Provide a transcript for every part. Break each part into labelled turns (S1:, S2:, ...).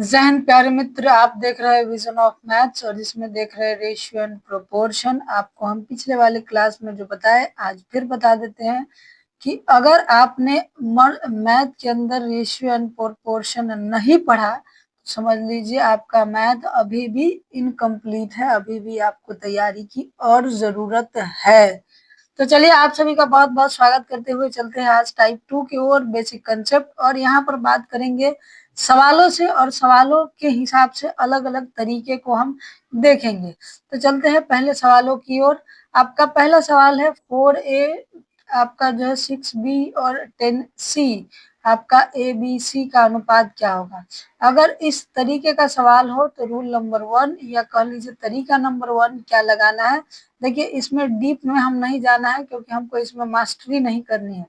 S1: जहन प्यारे मित्र, आप देख रहे हैं विजन ऑफ मैथ्स और इसमें देख रहे हैं रेशियो एंड प्रोपोर्शन। आपको हम पिछले वाले क्लास में जो बताए आज फिर बता देते हैं कि अगर आपने मैथ के अंदर रेशियो एंड प्रोपोर्शन नहीं पढ़ा तो समझ लीजिए आपका मैथ अभी भी इनकम्प्लीट है, अभी भी आपको तैयारी की और जरूरत है। तो चलिए आप सभी का बहुत बहुत स्वागत करते हुए चलते हैं आज टाइप 2 की ओर, बेसिक कंसेप्ट। और यहाँ पर बात करेंगे सवालों से और सवालों के हिसाब से अलग अलग तरीके को हम देखेंगे। तो चलते हैं पहले सवालों की ओर। आपका पहला सवाल है 4A आपका जो है 6B और 10C आपका ABC का अनुपात क्या होगा। अगर इस तरीके का सवाल हो तो रूल नंबर 1 या कह लीजिए तरीका नंबर 1 क्या लगाना है। देखिए इसमें डीप में हम नहीं जाना है क्योंकि हमको इसमें मास्टरी नहीं करनी है।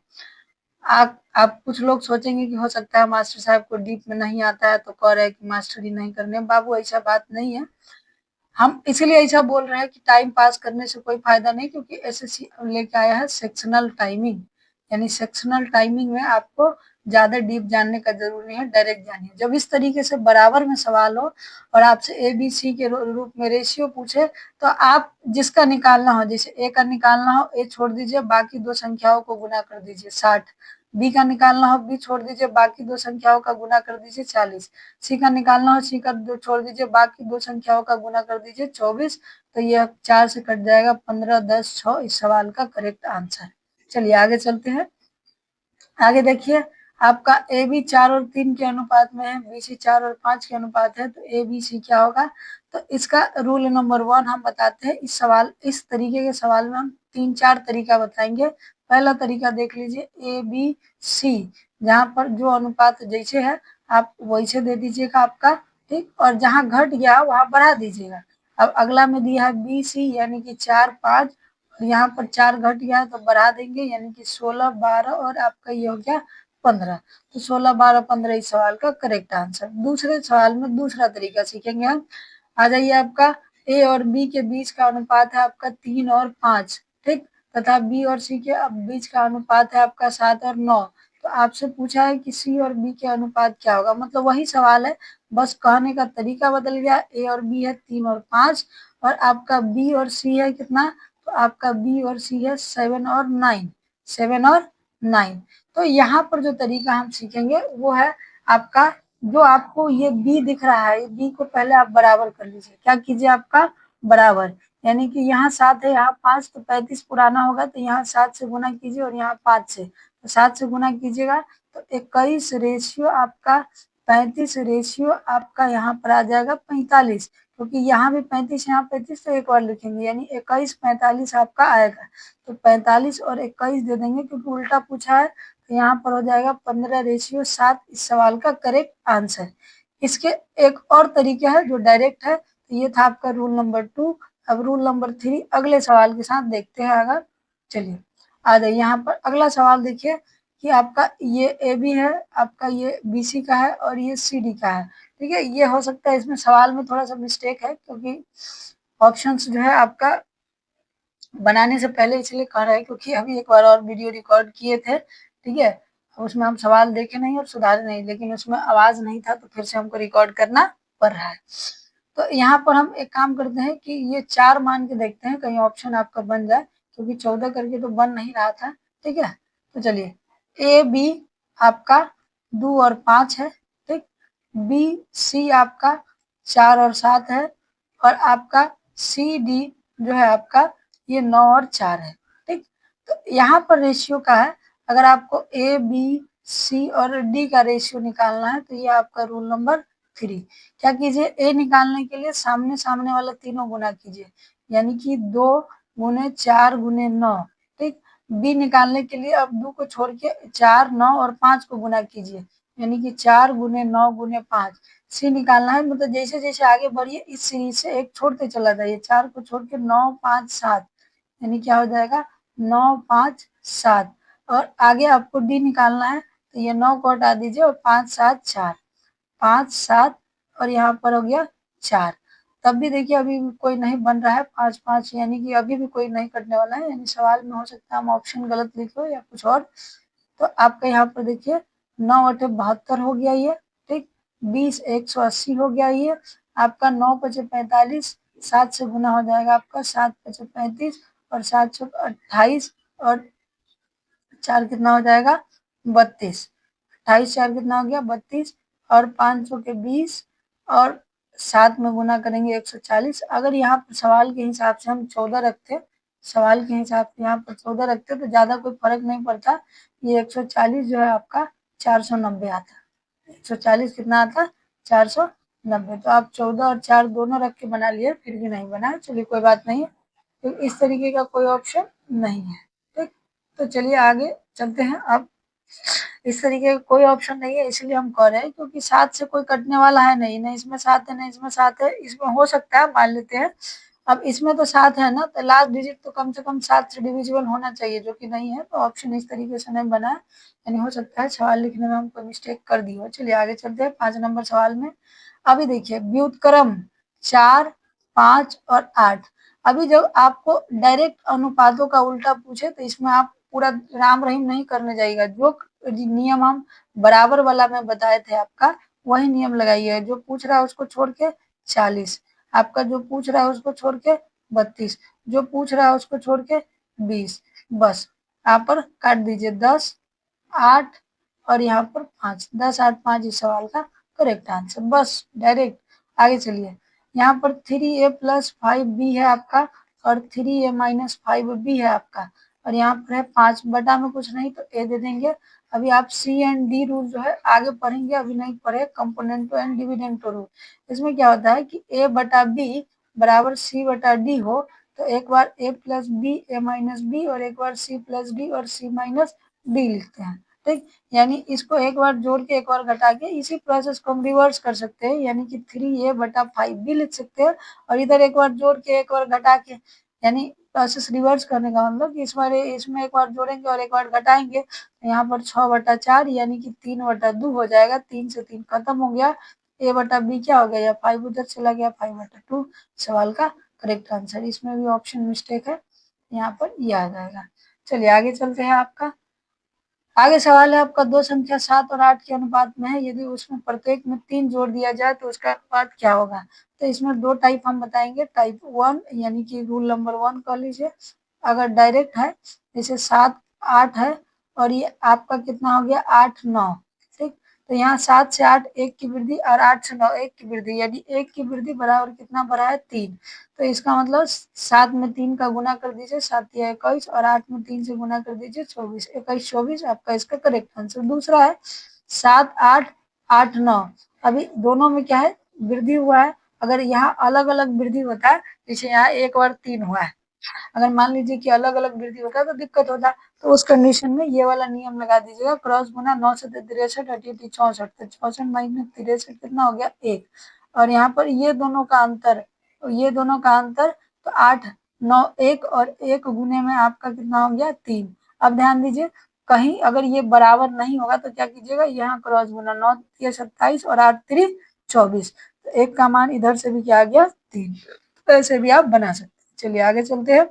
S1: आप कुछ लोग सोचेंगे कि हो सकता है मास्टर साहब को डीप में नहीं आता है तो कह रहे हैं कि मास्टरी नहीं करने। बाबू ऐसा बात नहीं है, हम इसीलिए ऐसा बोल रहे हैं कि टाइम पास करने से कोई फायदा नहीं, क्योंकि एसएससी लेके आया है सेक्शनल टाइमिंग। यानी सेक्शनल टाइमिंग में आपको ज्यादा डीप जानने का जरूरी नहीं है, डायरेक्ट जानिए। जब इस तरीके से बराबर में सवाल हो और आपसे ए बी सी के रूप में रेशियो पूछे तो आप जिसका निकालना हो, जैसे ए का निकालना हो ए छोड़ दीजिए, बाकी दो संख्याओं को गुना कर दीजिए 60। बी का निकालना हो बी छोड़ दीजिए, बाकी दो संख्याओं का गुना कर दीजिए 40। सी का निकालना हो सी का दो छोड़ दीजिए, बाकी दो संख्याओं का गुना कर दीजिए 24। तो यह 4 से कट जाएगा 15, 10, 6 इस सवाल का करेक्ट आंसर। चलिए आगे चलते हैं। आगे देखिए आपका ए बी 4 और 3 के अनुपात में है, बी सी 4 और 5 के अनुपात है, तो ए बी सी क्या होगा। तो इसका रूल नंबर 1 हम बताते हैं। इस तरीके के सवाल में हम 3-4 तरीका बताएंगे। पहला तरीका देख लीजिए ए बी सी, जहाँ पर जो अनुपात जैसे है आप वैसे दे दीजिएगा आपका, ठीक। और जहाँ घट गया वहां बढ़ा दीजिएगा। अब अगला में दिया है बी सी यानी कि 4, 5 और यहाँ पर 4 घट गया तो बढ़ा देंगे, यानी कि 16, 12 और आपका ये हो गया 15। तो 16, 12, 15 इस सवाल का करेक्ट आंसर। दूसरे सवाल में दूसरा तरीका सीखेंगे हम। आ जाइए, आपका ए और बी के बीच का अनुपात है आपका 3 और 5, ठीक। तथा बी और सी के अब बीच का अनुपात है आपका 7 और 9। तो आपसे पूछा है कि सी और बी के अनुपात क्या होगा, मतलब वही सवाल है, बस कहने का तरीका बदल गया। ए और बी है 3 और 5 और आपका बी और सी है कितना, तो आपका बी और सी है 7 और 9, 7 और 9। तो यहाँ पर जो तरीका हम सीखेंगे वो है आपका, जो आपको ये बी दिख रहा है, बी को पहले आप बराबर कर लीजिए। क्या कीजिए, आपका बराबर, यानी कि यहाँ 7 है यहाँ 5, तो 35 पुराना होगा तो यहाँ 7 से गुना कीजिए और यहाँ 5 से, तो 7 से गुना कीजिएगा तो 21 रेशियो आपका 35 रेशियो आपका यहाँ पर आ जाएगा 45, क्योंकि यहाँ भी 35 यहाँ 35, तो एक बार लिखेंगे यानी 21, 45 आपका आएगा। तो 45 और 21 दे देंगे क्योंकि उल्टा पूछा है, तो यहाँ पर हो जाएगा 15 रेशियो 7 इस सवाल का करेक्ट आंसर। इसके एक और तरीके है जो डायरेक्ट है, तो ये था आपका रूल नंबर 2। अब रूल नंबर 3 अगले सवाल के साथ देखते हैं। अगर चलिए आ जाइए, यहाँ पर अगला सवाल देखिए कि आपका ये ए बी है, आपका ये बी सी का है और ये सी डी का है, ठीक है। ये हो सकता है इसमें सवाल में थोड़ा सा मिस्टेक है, क्योंकि ऑप्शंस जो है आपका बनाने से पहले इसलिए कह रहे हैं क्योंकि अभी एक बार और वीडियो रिकॉर्ड किए थे, ठीक है। उसमें हम सवाल देखे नहीं और सुधारे नहीं, लेकिन उसमें आवाज नहीं था तो फिर से हमको रिकॉर्ड करना पड़ रहा है। तो यहाँ पर हम एक काम करते हैं कि ये 4 मान के देखते हैं, कहीं ऑप्शन आपका बन जाए, क्योंकि 14 करके तो बन नहीं रहा था, ठीक है। तो चलिए ए बी आपका 2 और 5 है, ठीक। बी सी आपका 4 और 7 है और आपका सी डी जो है आपका ये 9 और 4 है, ठीक। तो यहाँ पर रेशियो का है, अगर आपको ए बी सी और डी का रेशियो निकालना है तो ये आपका रूल नंबर 3। क्या कीजिए, ए निकालने के लिए सामने सामने वाला तीनों गुना कीजिए, यानी कि 2 गुने 4 गुने 9, ठीक। बी निकालने के लिए अब 2 को छोड़ के 4, 9 और 5 को गुना कीजिए, यानी कि 4 गुने 9 गुने 5। सी निकालना है, मतलब जैसे जैसे आगे बढ़िए इस सीरीज से एक छोड़ते चला जाइए, 4 को छोड़ के 9, 5, 7, यानी क्या हो जाएगा 9, 5, 7। और आगे आपको डी निकालना है तो ये 9 को हटा दीजिए और 5, 7, 4, 5, 7 और यहाँ पर हो गया 4। तब भी देखिए अभी भी कोई नहीं बन रहा है 5, 5, यानी कि अभी भी कोई नहीं कटने वाला है, यानी सवाल में हो सकता है हम ऑप्शन गलत लिखे हो या कुछ और। तो आपका यहाँ पर देखिए 9 8 72 हो गया ये, ठीक। 20 180 हो गया ये आपका। 9 पचे 45, 7 से गुना हो जाएगा आपका 7 पचे 35 और 7 से 28 और 4 कितना हो जाएगा 32। 28 4 कितना हो गया 32 और 500 के 20 और 7 में गुना करेंगे 140। अगर यहाँ पर सवाल के हिसाब से हम 14 रखते, सवाल के हिसाब से यहाँ पर 14 रखते तो ज़्यादा कोई फर्क नहीं पड़ता। ये 140 जो है आपका 490 आता। 140 कितना आता 490। तो आप 14 और 4 दोनों रख के बना लिए, फिर भी नहीं बना, चलिए कोई बात नहीं है। तो इस तरीके का कोई ऑप्शन नहीं है। ठीक, तो चलिए आगे चलते हैं। अब इस तरीके का कोई ऑप्शन नहीं है, इसलिए हम कह रहे हैं क्योंकि 7 से कोई कटने वाला है नहीं, ना इसमें 7 है ना इसमें 7 है। इसमें हो सकता है मान लेते हैं, अब इसमें तो 7 है ना, तो लास्ट डिजिट तो कम से कम 7 से डिविजिबल होना चाहिए, जो कि नहीं है। तो ऑप्शन इस तरीके से नहीं बना है, यानी हो सकता है सवाल लिखने में हम कोई मिस्टेक कर दी हो। चलिए आगे चलते हैं 5 नंबर सवाल में। अभी देखिए व्युत्क्रम 4, 5 और 8। अभी जब आपको डायरेक्ट अनुपातों का उल्टा पूछे तो इसमें आप पूरा राम रहीम नहीं करने जाइएगा। जो नियम हम बराबर वाला में बताए थे आपका, वही नियम लगाइए। जो पूछ रहा है उसको छोड़ के 40, आपका जो पूछ रहा है उसको छोड़ के 32, जो पूछ रहा है उसको छोड़ के 20, बस यहाँ पर काट दीजिए 10, 8 और यहाँ पर 5। 10, 8, 5 इस सवाल का करेक्ट आंसर। बस डायरेक्ट आगे चलिए। यहाँ पर 3a प्लस 5b है आपका और 3a माइनस 5b है आपका, और यहाँ पर है 5 बटा में कुछ नहीं तो a दे देंगे। अभी आप सी एंड डी रूल जो है आगे पढ़ेंगे, अभी नहीं पढ़े, कंपोनेंटो एंड डिविडेंटो रूल। इसमें क्या होता है कि a बटा b बराबर c बटा d हो, तो एक बार a plus B A minus B और एक बार c प्लस डी और c माइनस डी लिखते हैं। ठीक, यानी इसको एक बार जोड़ के एक बार घटा के इसी प्रोसेस को हम रिवर्स कर सकते हैं, यानी कि 3a बटा 5b लिख सकते हैं और इधर एक बार जोड़ के एक बार घटा के, यानी प्रोसेस रिवर्स करने का मतलब कि इस बार इसमें एक बार जोड़ेंगे और एक बार घटाएंगे तो यहाँ पर 6 बटा 4 यानी कि 3 बटा 2 हो जाएगा। 3 से 3 खत्म हो गया, a बटा b क्या हो गया, या 5 उधर चला गया, 5 बटा 2 सवाल का करेक्ट आंसर। इसमें भी ऑप्शन मिस्टेक है, यहाँ पर ये आ जाएगा। चलिए आगे चलते हैं। आपका आगे सवाल है आपका, दो संख्या 7 और 8 के अनुपात में है, यदि उसमें प्रत्येक में 3 जोड़ दिया जाए तो उसका अनुपात क्या होगा। तो इसमें दो टाइप हम बताएंगे। टाइप 1 यानी कि रूल नंबर 1 कह लीजिए, अगर डायरेक्ट है जैसे 7 8 है और ये आपका कितना हो गया 8 9। ठीक, तो यहाँ 7 से 8 1 की वृद्धि और 8 से 9 1 की वृद्धि, यानी 1 की वृद्धि बराबर कितना बढ़ा है 3। तो इसका मतलब 7 में 3 का गुना कर दीजिए, 7 या 21 और 8 में 3 से गुना कर दीजिए 24, 21 24 आपका इसका करेक्ट आंसर। दूसरा है 7 8 8 9, अभी दोनों में क्या है वृद्धि हुआ है। अगर यहाँ अलग अलग वृद्धि होता है, जैसे यहाँ एक बार 3 हुआ है, अगर मान लीजिए कि अलग अलग वृद्धि होता है तो दिक्कत होता है। तो उस कंडीशन में ये वाला नियम लगा दीजिएगा, क्रॉस गुना 9 से 63 88 64, तो 64 माइनस 63 कितना हो गया 1, और यहाँ पर ये दोनों का अंतर, ये दोनों का अंतर तो 8 9 1 और 1 गुने में आपका कितना हो गया 3। अब ध्यान दीजिए, कहीं अगर ये बराबर नहीं होगा तो क्या कीजिएगा, यहाँ क्रॉस गुना 9 3 27 और 8 3 24, तो एक का मान इधर से भी क्या आ गया 3। तो ऐसे भी आप बना सकते हैं। चलिए आगे चलते हैं।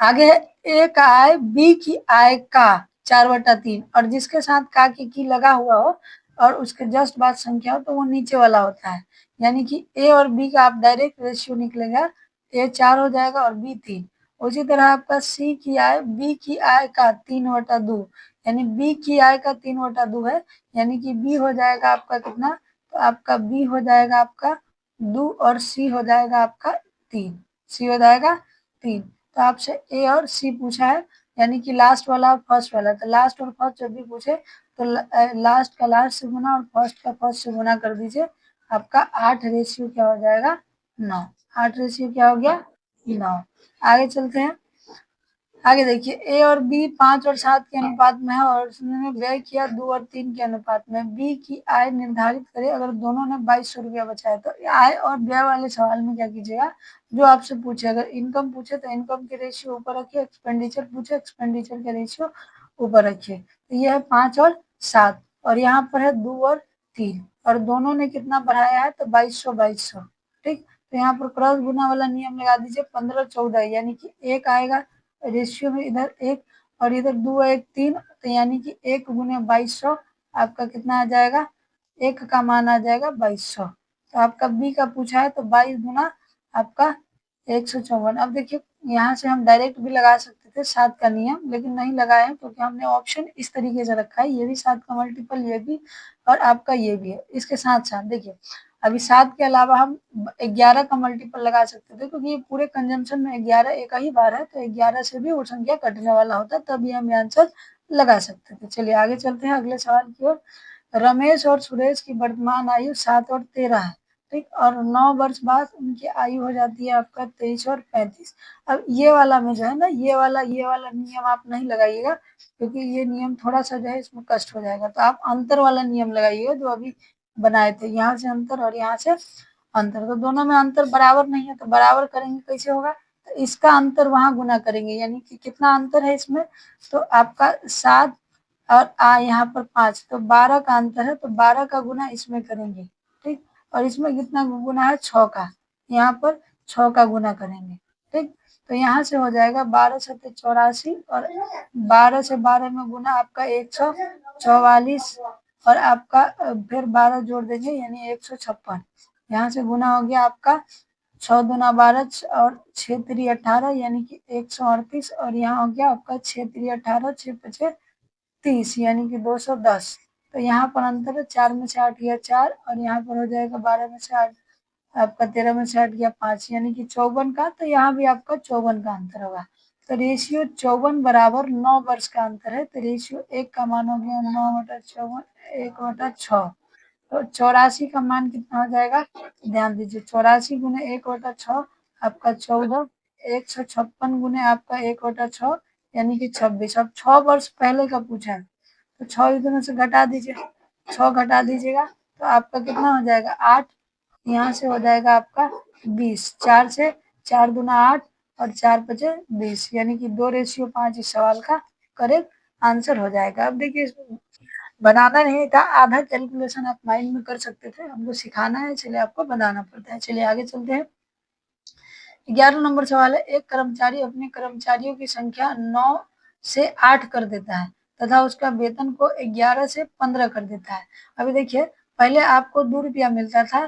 S1: आगे है ए का आय बी की आय का 4/3, और जिसके साथ का की लगा हुआ हो और उसके जस्ट बाद संख्या हो तो वो नीचे वाला होता है, यानी कि ए और बी का आप डायरेक्ट रेशियो निकलेगा, ए 4 हो जाएगा और बी 3। उसी तरह आपका सी की आय बी की आय का 3/2, यानी बी की आय का 3/2 है, यानी कि बी हो जाएगा आपका कितना, तो आपका बी हो जाएगा आपका 2 और सी हो जाएगा आपका 3, सी हो जाएगा 3। तो आपसे ए और सी पूछा है, यानी कि लास्ट वाला और फर्स्ट वाला, तो लास्ट और फर्स्ट जब भी पूछे तो लास्ट का लास्ट से गुना और फर्स्ट का फर्स्ट से गुना कर दीजिए, आपका 8 रेशियो क्या हो जाएगा 9, 8 रेशियो क्या हो गया 9। आगे चलते हैं। आगे देखिए ए और बी 5 और 7 के अनुपात में है और उसने व्यय किया 2 और 3 के अनुपात में। बी की आय निर्धारित करे, अगर दोनों ने 2200 रुपया बचाया तो आय और व्यय वाले सवाल में क्या कीजिएगा, जो आपसे पूछे, अगर इनकम पूछे तो इनकम के रेशियो ऊपर रखिए, एक्सपेंडिचर पूछे एक्सपेंडिचर के रेशियो ऊपर रखिए। तो यह है 5 और 7 और यहाँ पर है 2 और 3 और दोनों ने कितना बढ़ाया है तो 2200 2200। ठीक, तो यहाँ पर क्रॉस गुना वाला नियम लगा दीजिए, 15 14, यानी कि एक आएगा रेशियो में इधर 1 और इधर 2 1 3, तो यानी कि 1 गुने 2200 आपका कितना आ जाएगा, एक का मान आ जाएगा 2200। तो आपका बी का पूछा है तो 22 गुना आपका 154। अब देखिए यहाँ से हम डायरेक्ट भी लगा सकते थे 7 का नियम, लेकिन नहीं लगाए हैं क्योंकि हमने ऑप्शन इस तरीके से रखा है, ये भी 7 का मल्टीपल, ये भी और आपका ये भी है। इसके साथ साथ देखिए अभी 7 के अलावा हम 11 का मल्टीपल लगा सकते थे, क्योंकि ये पूरे कंजम्पशन में 11 एक ही बार है, तो 11 से भी वो संख्या कटने वाला होता, तभी हम ये आंसर लगा सकते थे। चलिए आगे चलते हैं अगले सवाल की ओर। रमेश और सुरेश की वर्तमान आयु 7 और 13 है, ठीक, और 9 वर्ष बाद उनकी आयु हो जाती है आपका 23 और 35। अब ये वाला में जो है ना, ये वाला नियम आप नहीं लगाइएगा, क्योंकि ये नियम थोड़ा सा जो है इसमें कष्ट हो जाएगा। तो आप अंतर वाला नियम लगाइएगा जो अभी बनाए थे, यहाँ से अंतर और यहाँ से अंतर। तो दोनों में अंतर बराबर नहीं है, तो बराबर करेंगे कैसे होगा, तो इसका अंतर वहां गुना करेंगे, यानी कि कितना अंतर है इसमें, तो आपका 7 और यहाँ पर 5, तो 12 का अंतर है, तो 12 का गुना इसमें करेंगे, ठीक, और इसमें कितना गुना है 6 का, यहाँ पर 6 का गुना करेंगे, ठीक। तो यहाँ से हो जाएगा 12 7 84, और 12 से 12 में गुना आपका 144, और आपका फिर 12 जोड़ देंगे यानी 156। यहाँ से गुना हो गया आपका 6 दूना 12 और 6 3 18 यानी कि 138, और यहाँ हो गया आपका 6 3 18 6 5 30 यानी कि 210। तो यहाँ पर अंतर है, 4 में से 8 गया 4, और यहाँ पर हो जाएगा 12 में से 8 आपका 13 में से 8 गया 5 यानी कि 54 का, तो यहाँ भी आपका 54 का अंतर होगा। तो रेशियो 54 बराबर 9 वर्ष का अंतर है, तो रेशियो 1 का मान हो गया 9/54 1/6। तो 84 का मान कितना हो जाएगा, ध्यान दीजिए 84 गुने 1/6 आपका 14, 156 गुने आपका 1/6 यानी कि 26। अब 6 वर्ष पहले का पूछा है, तो 6 इधर से घटा दीजिए, 6 घटा दीजिएगा तो आपका कितना हो जाएगा 8, यहाँ से हो जाएगा आपका 20, 4 से 4 दूना 8 और 4 पचे 20 यानी कि 2:5 इस सवाल का करेक्ट आंसर हो जाएगा। अब देखिए बनाना नहीं था, आधा कैलकुलेशन आप माइंड में कर सकते थे, हमको सिखाना है इसलिए आपको बनाना पड़ता है। चलिए आगे चलते हैं। 11 नंबर सवाल है, एक कर्मचारी अपने कर्मचारियों की संख्या 9 से 8 कर देता है तथा उसका वेतन को 11 से 15 कर देता है। अभी देखिए पहले आपको 2 रुपया मिलता था,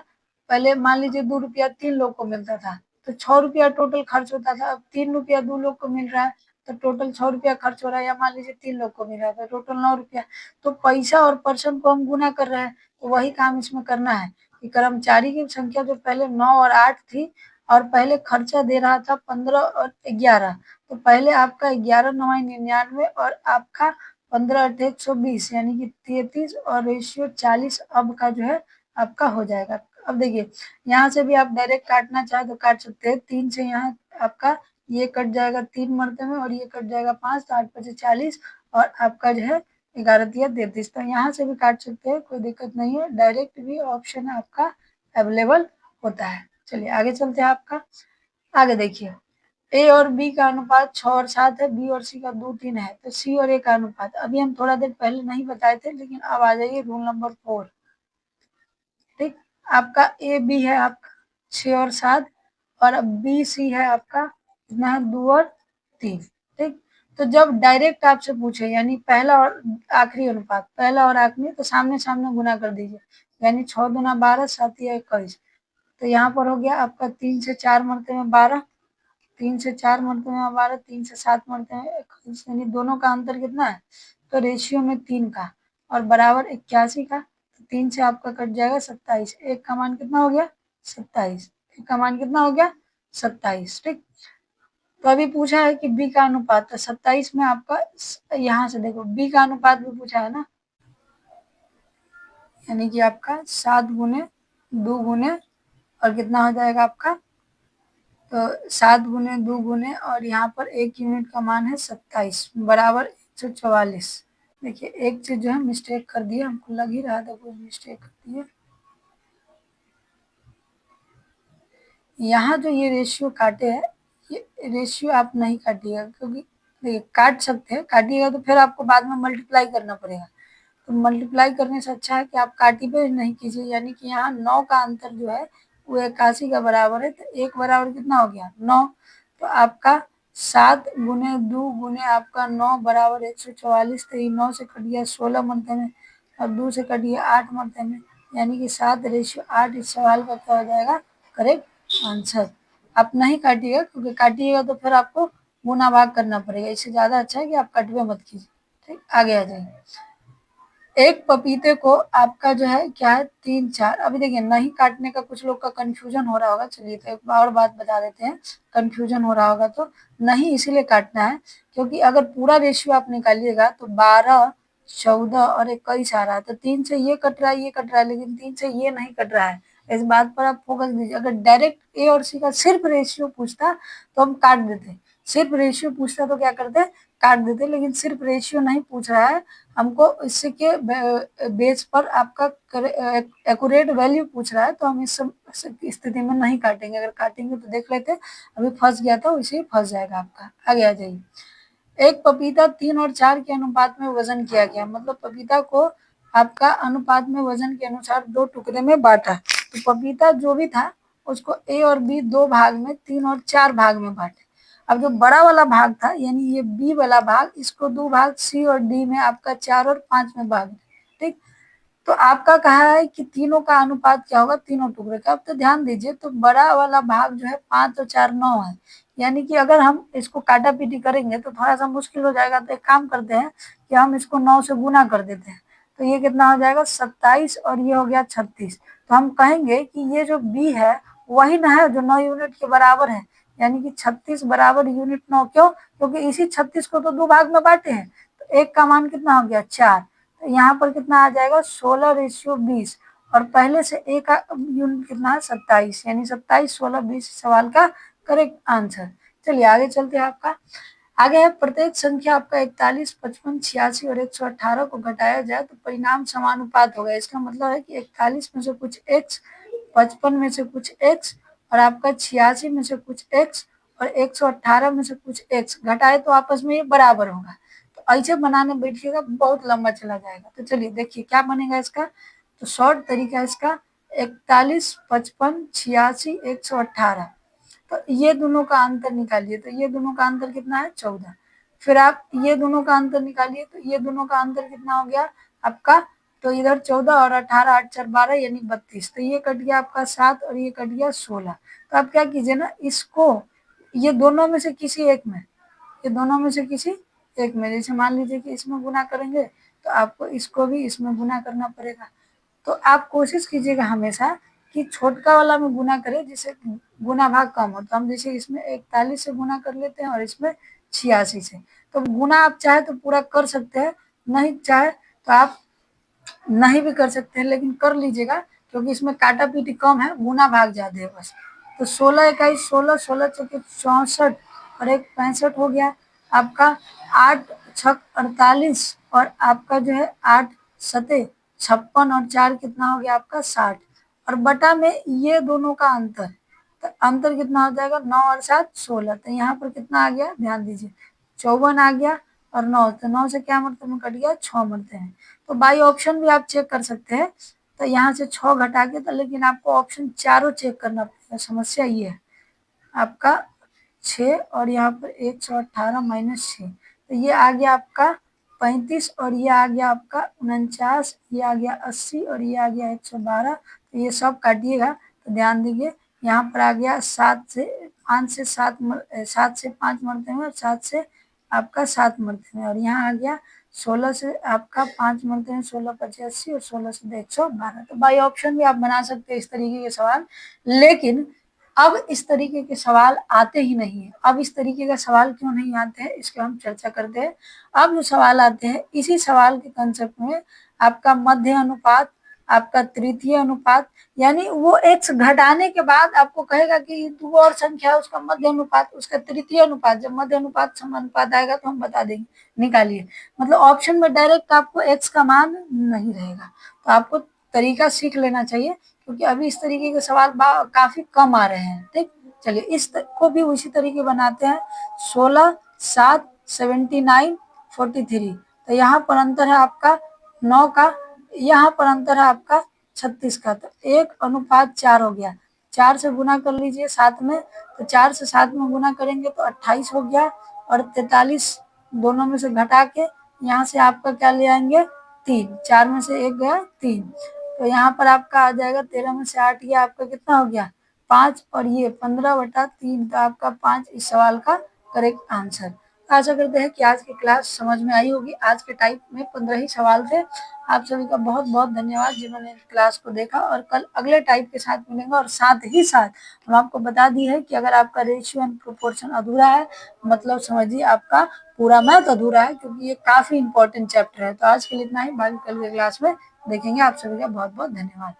S1: पहले मान लीजिए 2 रुपया 3 लोग को मिलता था, तो 6 रुपया टोटल खर्च होता था। अब 3 रुपया 2 लोग को मिल रहा है, तो टोटल 6 रुपया खर्च हो रहा है, या मान लीजिए 3 लोग को मिल रहा है तो टोटल 9 रुपया। तो पैसा और पर्सन को हम गुना कर रहे हैं, तो वही काम इसमें करना है कि कर्मचारी की संख्या जो पहले 9 और 8 थी, और पहले खर्चा दे रहा था 15 और 11, तो पहले आपका 11 9 99 और आपका 15 8 120 यानी कि 33 और रेशियो 40 अब का जो है आपका हो जाएगा। अब देखिए यहाँ से भी आप डायरेक्ट काटना चाहे तो काट सकते हैं, 3 से यहाँ आपका ये कट जाएगा 3 मरते में, और ये कट जाएगा 5, तो 8 5 40 और आपका जो है 11 तिया 33। तो यहाँ से भी काट सकते हैं, कोई दिक्कत नहीं है, डायरेक्ट भी ऑप्शन आपका अवेलेबल होता है। चलिए आगे चलते हैं आपका, आगे देखिए ए और बी का अनुपात 6 और 7 है, बी और सी का 2 3 है, तो सी और ए का अनुपात अभी हम थोड़ा देर पहले नहीं बताए थे, लेकिन अब आ जाइए रूल नंबर 4, ठीक। आपका ए बी है आपका 6 और 7, और अब बी सी है आपका कितना है 2 और 3, ठीक। तो जब डायरेक्ट आपसे पूछे यानी पहला और आखिरी अनुपात, पहला और आखिरी, तो सामने सामने गुना कर दीजिए, यानी 6 दूना 12 7 या 21। तो यहाँ पर हो गया आपका 3 से 4 मरते में 12, 3 से 4 मरते में 12, 3 से 7 मरते में 21, यानी दोनों का अंतर कितना है, तो रेशियो में 3 का और बराबर 81 का, तो 3 से आपका कट जाएगा 27, एक का मान कितना हो गया 27, एक का मान कितना हो गया 27, ठीक। तो अभी पूछा है कि बी का अनुपात, तो 27 में आपका यहाँ से देखो बी का अनुपात भी पूछा है ना, यानी कि आपका 7 गुने 2 गुने और कितना हो जाएगा आपका, तो 7 गुने 2 गुने और यहाँ पर 1 यूनिट का मान है 27 बराबर 144। देखिए एक चीज जो है मिस्टेक कर दिया, हमको लग ही रहा था कोई मिस्टेक कर दिया। यहाँ जो ये रेशियो काटे हैं, ये रेशियो आप नहीं काटिएगा, क्योंकि देखिए काट सकते हैं, काटिएगा तो फिर आपको बाद में मल्टीप्लाई करना पड़ेगा, तो मल्टीप्लाई करने से अच्छा है कि आप काटिए नहीं कीजिए, यानी कि यहाँ 9 का अंतर जो है वो 81 का बराबर है, तो एक बराबर कितना हो गया 9, तो आपका 7 गुने 2 गुने आपका 9 बराबर 144, तो ये 9 से कट गया 16 मरते में, और 2 से कट गया 8 मरते में, यानी कि 7:8 इस सवाल का क्या हो जाएगा करेक्ट आंसर। आप नहीं काटिएगा, क्योंकि काटिएगा तो फिर आपको गुना भाग करना पड़ेगा। इससे ज़्यादा अच्छा है कि आप कटवे मत कीजिए। ठीक, आगे आ जाइए। एक पपीते को आपका जो है क्या है 3-4, अभी देखिए नहीं काटने का कुछ लोग का कंफ्यूजन हो रहा होगा। चलिए तो एक और बात बता देते हैं, कंफ्यूजन हो रहा होगा तो नहीं इसीलिए काटना है क्योंकि अगर पूरा रेशियो आप निकालिएगा तो 12, 14 और 21 आ रहा है, तो 3 से ये कट रहा है, ये कट रहा है, लेकिन 3 से ये नहीं कट रहा है। इस बात पर आप फोकस दीजिए। अगर डायरेक्ट ए और सी का सिर्फ रेशियो पूछता तो हम काट देते, सिर्फ रेशियो पूछता तो क्या करते काट देते, लेकिन सिर्फ रेशियो नहीं पूछ रहा है हमको, इससे के बेस पर आपका एक्यूरेट वैल्यू पूछ रहा है, तो हम इस स्थिति में नहीं काटेंगे। अगर काटेंगे तो देख लेते, अभी फंस गया था वैसे ही फंस जाएगा आपका। आगे आ जाइए। एक पपीता 3 और 4 के अनुपात में वजन किया गया, मतलब पपीता को आपका अनुपात में वजन के अनुसार 2 टुकड़े में बांटा। तो पपीता जो भी था उसको ए और बी 2 भाग में, 3 और 4 भाग में बांटे। अब जो बड़ा वाला भाग था यानी ये बी वाला भाग, इसको 2 भाग सी और डी में आपका 4 और 5 में बांट। ठीक, तो आपका कहा है कि तीनों का अनुपात क्या होगा तीनों टुकड़े का। अब तो ध्यान दीजिए, तो बड़ा वाला भाग जो है 5 और 4 9 है, यानी कि अगर हम इसको काटा पीटी करेंगे तो थोड़ा सा मुश्किल हो जाएगा। तो एक काम करते हैं कि हम इसको 9 से गुना कर देते हैं, तो ये कितना हो जाएगा 27 और ये हो गया 36। तो हम कहेंगे कि ये जो बी है वही ना है जो 9 यूनिट के बराबर है, यानी कि 36 बराबर यूनिट 9। क्यों? क्योंकि इसी 36 को तो 2 भाग में बांटे हैं, तो एक का मान कितना हो गया 4। तो यहाँ पर कितना आ जाएगा 16:20, और पहले से ए का यूनिट कितना है 27, यानी 27, 16, 20 सवाल का करेक्ट आंसर। चलिए आगे चलते हैं। आपका आगे है प्रत्येक संख्या आपका 41, 55, 86 और 118 को घटाया जाए तो परिणाम समानुपात होगा। इसका मतलब है कि 41 में से कुछ x, 55 में से कुछ x और आपका 86 में से कुछ x और 118 में से कुछ x घटाए तो आपस में ये बराबर होगा। तो ऐसे बनाने बैठिएगा बहुत लंबा चला जाएगा। तो चलिए देखिए क्या बनेगा इसका। तो शॉर्ट तरीका इसका 41, 55, 86, 118, तो ये दोनों का अंतर निकालिए। तो ये दोनों का अंतर कितना है 14। फिर आप ये दोनों का अंतर निकालिए, तो ये दोनों का अंतर कितना हो गया आपका, तो इधर 14 और 18, 8 4 12 यानी 32। तो ये कट गया आपका 7 और ये कट गया 16। तो आप क्या कीजिए ना, इसको ये दोनों में से किसी एक में, ये दोनों में से किसी एक में, जैसे मान लीजिए कि इसमें गुना करेंगे तो आपको इसको भी इसमें गुना करना पड़ेगा। तो आप कोशिश कीजिएगा हमेशा कि छोटका वाला में गुना करें जिससे गुना भाग कम हो। तो हम जैसे इसमें 41 से गुना कर लेते हैं और इसमें 86 से। तो गुना आप चाहे तो पूरा कर सकते हैं, नहीं चाहे तो आप नहीं भी कर सकते हैं, लेकिन कर लीजिएगा क्योंकि इसमें काटा पीटी कम है, गुना भाग ज्यादा है बस। तो 16 21 16, 16 चौके 64 और एक 65 हो गया आपका, 8 छक 48 और आपका जो है 8 सते 56 और 4 कितना हो गया आपका 60, और बटा में ये दोनों का अंतर। तो अंतर कितना हो जाएगा 9 और 7 16। तो यहाँ पर कितना आ गया ध्यान दीजिए 54 आ गया और 9, तो 9 से क्या मरते में कट गया 6 मरते हैं। तो बाई ऑप्शन भी आप चेक कर सकते हैं। तो यहाँ से 6 घटा के, तो लेकिन आपको ऑप्शन चारों चेक करना पड़ेगा। समस्या ये है आपका 6 और यहाँ पर 118 माइनस 6, तो ये आ गया आपका 35 और ये आ गया आपका 49, ये आ गया 80 और ये आ गया 112। तो ये सब काटिएगा तो ध्यान दीजिए यहाँ पर आ गया 7 से 5 से 7 7 से 5 मरते हैं और 7 से आपका 7 मरते हैं, और यहाँ आ गया 16 से आपका 5 मरते हैं, 16 25 80 और 16 से 112। तो बाई ऑप्शन भी आप बना सकते हैं इस तरीके के सवाल, लेकिन अब इस तरीके के सवाल आते ही नहीं है। अब इस तरीके का सवाल क्यों नहीं आते हैं इसकी हम चर्चा करते हैं। अब जो सवाल आते हैं इसी सवाल के कंसेप्ट में आपका मध्य अनुपात, आपका तृतीय अनुपात, यानी वो x घटाने के बाद आपको कहेगा कि दो और संख्या है उसका मध्य अनुपात, उसका तृतीय अनुपात। जब मध्य अनुपात समानुपात आएगा तो हम बता देंगे, निकालिए। मतलब ऑप्शन में डायरेक्ट आपको x का मान नहीं रहेगा, तो आपको तरीका सीख लेना चाहिए क्योंकि अभी इस तरीके के सवाल काफी कम आ रहे हैं। ठीक, चलिए इस को भी उसी तरीके बनाते हैं। 16 7 79 43, तो यहाँ पर अंतर है आपका 9 का, यहाँ पर अंतर है आपका 36 का, तो 1:4 हो गया। 4 से गुना कर लीजिए 7 में, तो 4 से 7 में गुना करेंगे तो 28 हो गया, और 43 दोनों में से घटा के यहाँ से आपका क्या ले आएंगे 3, 4 में से 1 गया 3, तो यहाँ पर आपका आ जाएगा 13 में से 8 ये आपका कितना हो गया 5 और ये 15/3, तो आपका 5 इस सवाल का करेक्ट आंसर। तो आशा करते हैं कि आज की क्लास समझ में आई होगी। आज के टाइप में 15 ही सवाल थे। आप सभी का बहुत बहुत धन्यवाद जिन्होंने क्लास को देखा, और कल अगले टाइप के साथ मिलेंगे। और साथ ही साथ हम आपको बता दी है कि अगर आपका रेशियो एंड प्रोपोर्शन अधूरा है, मतलब समझिए आपका पूरा मैथ अधूरा है, क्योंकि ये काफी इंपॉर्टेंट चैप्टर है। तो आज के लिए इतना ही, बाकी कल के क्लास में देखेंगे। आप सभी का बहुत बहुत धन्यवाद।